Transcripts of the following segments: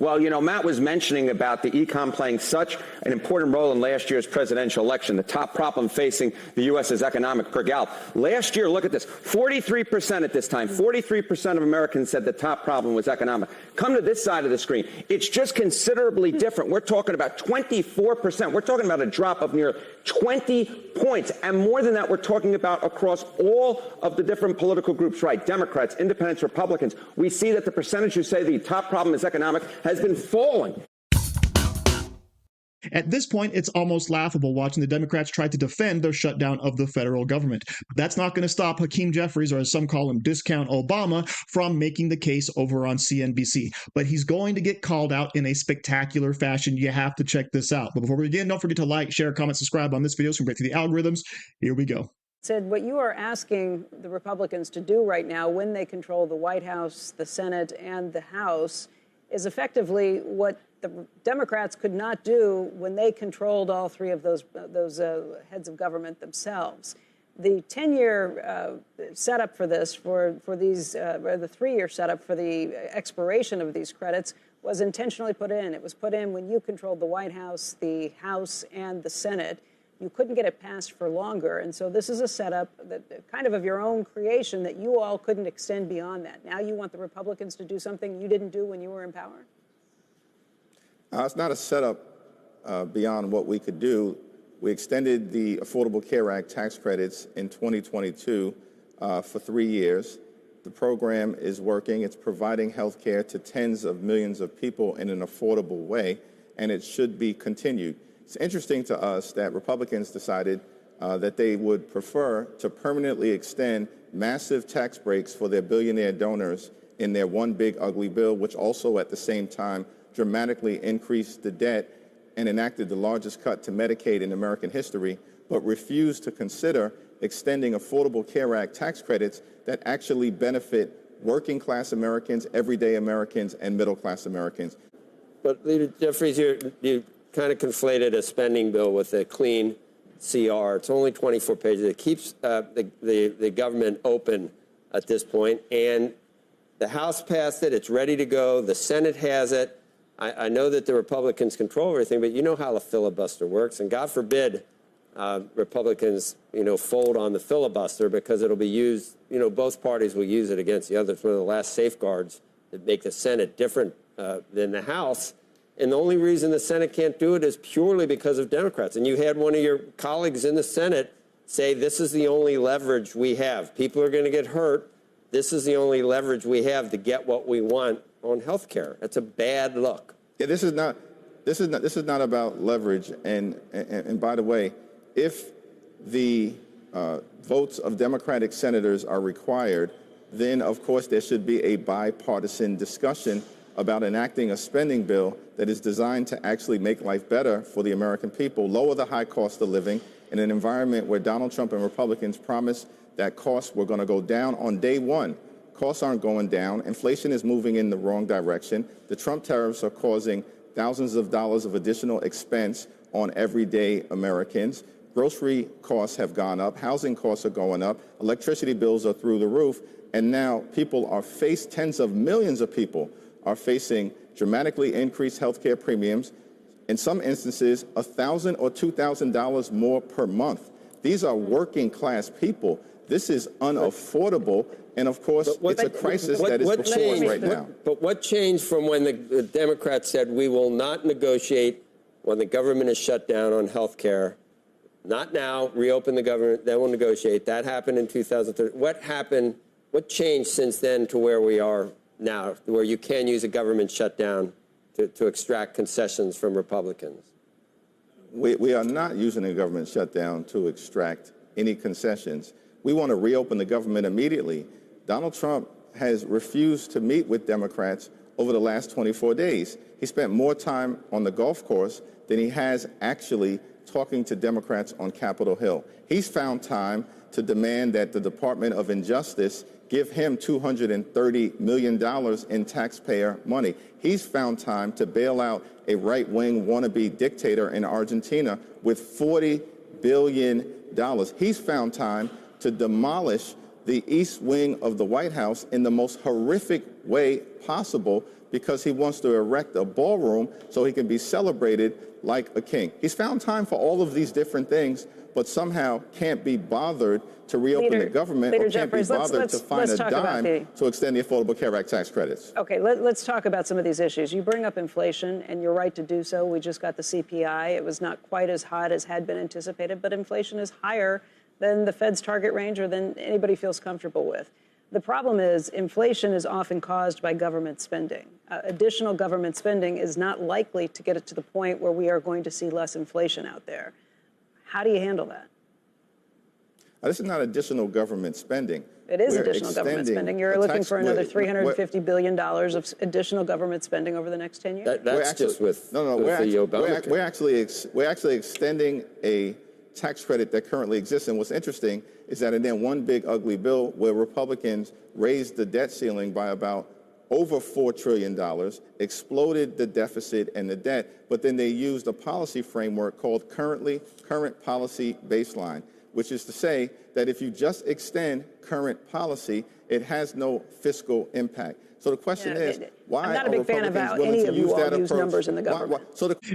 Well, you know, Matt was mentioning about the econ playing such an important role in last year's presidential election. The top problem facing the U.S. is economic per Gallup. Last year, look at this, 43% at this time, 43% of Americans said the top problem was economic. Come to this side of the screen. It's just considerably different. We're talking about 24%. We're talking about a drop of near 20 points. And more than that, we're talking about across all of the different political groups, right? Democrats, independents, Republicans. We see that the percentage who say the top problem is economic has been falling. At this point, it's almost laughable watching the Democrats try to defend their shutdown of the federal government. That's not going to stop Hakeem Jeffries, or as some call him, Discount Obama, from making the case over on CNBC. But he's going to get called out in a spectacular fashion. You have to check this out. But before we begin, don't forget to like, share, comment, subscribe on this video so we can break through the algorithms. Here we go. Said what you are asking the Republicans to do right now when they control the White House, the Senate, and the House is effectively what the Democrats could not do when they controlled all three of those heads of government themselves. The 10-year setup for this, for these, or the 3-year setup for the expiration of these credits was intentionally put in. It was put in when you controlled the White House, the House, and the Senate. You couldn't get it passed for longer. And so this is a setup that kind of your own creation that you all couldn't extend beyond that. Now you want the Republicans to do something you didn't do when you were in power? It's not a setup beyond what we could do. We extended the Affordable Care Act tax credits in 2022 for 3 years. The program is working. It's providing health care to tens of millions of people in an affordable way, and it should be continued. It's interesting to us that Republicans decided that they would prefer to permanently extend massive tax breaks for their billionaire donors in their one big ugly bill, which also at the same time dramatically increased the debt and enacted the largest cut to Medicaid in American history, but refused to consider extending Affordable Care Act tax credits that actually benefit working class Americans, everyday Americans, and middle class Americans. But Leader Jeffries, you kind of conflated a spending bill with a clean CR. It's only 24 pages. It keeps the government open at this point, and the House passed it. It's ready to go. The Senate has it. I know that the Republicans control everything, but you know how the filibuster works, and God forbid Republicans, fold on the filibuster, because it'll be used, both parties will use it against the other. It's one of the last safeguards that make the Senate different than the House. And the only reason the Senate can't do it is purely because of Democrats. And you had one of your colleagues in the Senate say, this is the only leverage we have. People are going to get hurt. This is the only leverage we have to get what we want on health care. That's a bad look. Yeah, this is not about leverage. And by the way, if the votes of Democratic senators are required, then of course there should be a bipartisan discussion about enacting a spending bill that is designed to actually make life better for the American people, lower the high cost of living in an environment where Donald Trump and Republicans promised that costs were going to go down on day one. Costs aren't going down. Inflation is moving in the wrong direction. The Trump tariffs are causing thousands of dollars of additional expense on everyday Americans. Grocery costs have gone up. Housing costs are going up. Electricity bills are through the roof. And now people are tens of millions of people are facing dramatically increased health care premiums, in some instances $1,000 or $2,000 more per month. These are working class people. This is unaffordable, and of course it's a crisis that is before us right now. But what changed from when the Democrats said we will not negotiate when the government is shut down on health care? Not now, reopen the government, then we'll negotiate. That happened in 2013. What happened, what changed since then to where we are now, where you can use a government shutdown to extract concessions from Republicans? We are not using a government shutdown to extract any concessions. We want to reopen the government immediately. Donald Trump has refused to meet with Democrats over the last 24 days. He spent more time on the golf course than he has actually talking to Democrats on Capitol Hill. He's found time to demand that the Department of Injustice give him $230 million in taxpayer money. He's found time to bail out a right-wing wannabe dictator in Argentina with $40 billion. He's found time to demolish the East Wing of the White House in the most horrific way possible because he wants to erect a ballroom so he can be celebrated like a king. He's found time for all of these different things, but somehow can't be bothered to reopen the government, or can't be bothered to find a dime to extend the Affordable Care Act tax credits. Okay, let's talk about some of these issues. You bring up inflation, and you're right to do so. We just got the CPI. It was not quite as hot as had been anticipated, but inflation is higher than the Fed's target range or than anybody feels comfortable with. The problem is inflation is often caused by government spending. Additional government spending is not likely to get it to the point where we are going to see less inflation out there. How do you handle that? This is not additional government spending. It is additional government spending. You're looking for another $350 billion of additional government spending over the next 10 years. That's just with the Obamacare. We're actually extending a tax credit that currently exists. And what's interesting is that in then one big ugly bill where Republicans raised the debt ceiling by about over $4 trillion, exploded the deficit and the debt, but then they used a policy framework called current policy baseline, which is to say that if you just extend current policy, it has no fiscal impact. So the question is, why I'm not a big fan of how any of you all use numbers in the government.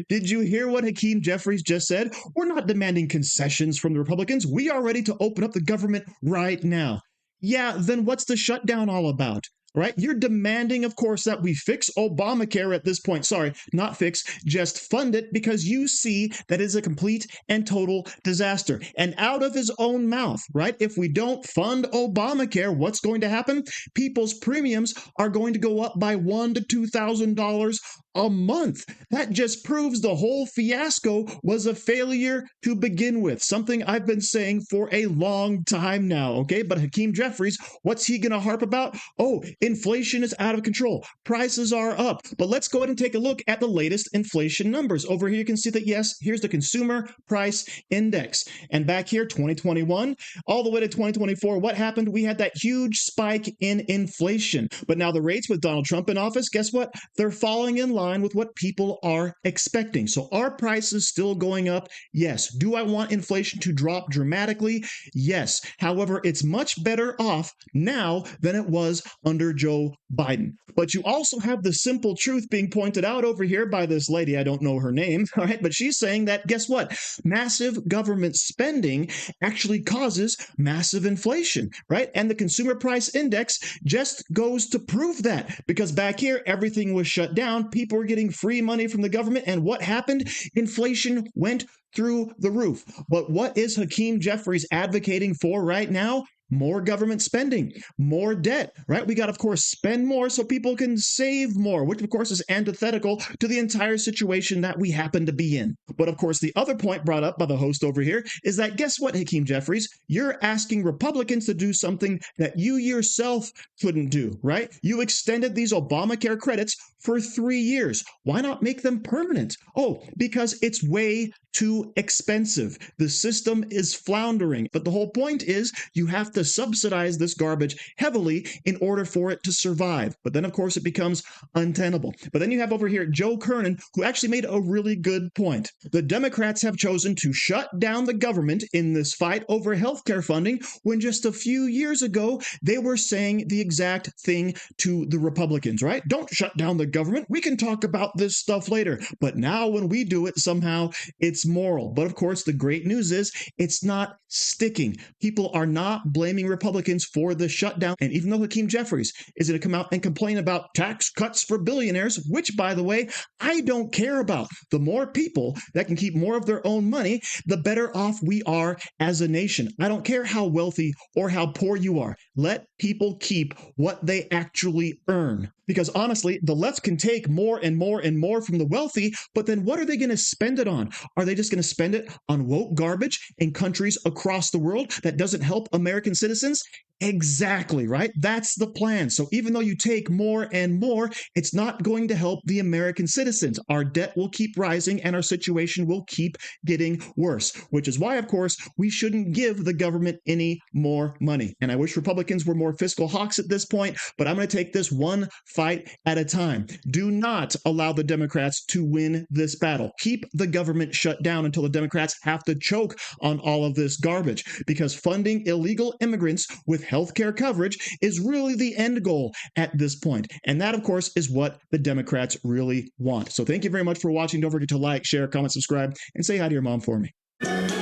Did you hear what Hakeem Jeffries just said? We're not demanding concessions from the Republicans. We are ready to open up the government right now. Yeah, then what's the shutdown all about? Right? You're demanding, of course, that we fix Obamacare at this point. Sorry, not fix, just fund it, because you see that is a complete and total disaster. And out of his own mouth, right? If we don't fund Obamacare, what's going to happen? People's premiums are going to go up by $1,000 to $2,000 a month. That just proves the whole fiasco was a failure to begin with, something I've been saying for a long time now, okay? But Hakeem Jeffries, what's he going to harp about? Oh, inflation is out of control. Prices are up. But let's go ahead and take a look at the latest inflation numbers. Over here, you can see that, yes, here's the Consumer Price Index. And back here, 2021, all the way to 2024, what happened? We had that huge spike in inflation. But now the rates with Donald Trump in office, guess what? They're falling in line with what people are expecting. So are prices still going up? Yes. Do I want inflation to drop dramatically? Yes. However, it's much better off now than it was under Joe Biden. But you also have the simple truth being pointed out over here by this lady. I don't know her name, all right? But she's saying that, guess what? Massive government spending actually causes massive inflation, right? And the Consumer Price Index just goes to prove that, because back here, everything was shut down. People were getting free money from the government. And what happened? Inflation went through the roof. But what is Hakeem Jeffries advocating for right now? More government spending, more debt, right? We got, of course, spend more so people can save more, which, of course, is antithetical to the entire situation that we happen to be in. But, of course, the other point brought up by the host over here is that, guess what, Hakeem Jeffries? You're asking Republicans to do something that you yourself couldn't do, right? You extended these Obamacare credits for 3 years. Why not make them permanent? Oh, because it's way too expensive. The system is floundering. But the whole point is you have to subsidize this garbage heavily in order for it to survive. But then, of course, it becomes untenable. But then you have over here Joe Kernan, who actually made a really good point. The Democrats have chosen to shut down the government in this fight over healthcare funding when just a few years ago they were saying the exact thing to the Republicans, right? Don't shut down the government. We can talk about this stuff later. But now when we do it, somehow it's moral. But of course, the great news is it's not sticking. People are not blaming Republicans for the shutdown. And even though Hakeem Jeffries is going to come out and complain about tax cuts for billionaires, which, by the way, I don't care about. The more people that can keep more of their own money, the better off we are as a nation. I don't care how wealthy or how poor you are. Let people keep what they actually earn. Because honestly, the left can take more and more and more from the wealthy, but then what are they going to spend it on? Are they just going to spend it on woke garbage in countries across the world that doesn't help American citizens? Exactly, right? That's the plan. So even though you take more and more, it's not going to help the American citizens. Our debt will keep rising and our situation will keep getting worse, which is why, of course, we shouldn't give the government any more money. And I wish Republicans were more fiscal hawks at this point, but I'm going to take this one fight at a time. Do not allow the Democrats to win this battle. Keep the government shut down until the Democrats have to choke on all of this garbage, because funding illegal immigrants with healthcare coverage is really the end goal at this point. And that, of course, is what the Democrats really want. So thank you very much for watching. Don't forget to like, share, comment, subscribe, and say hi to your mom for me.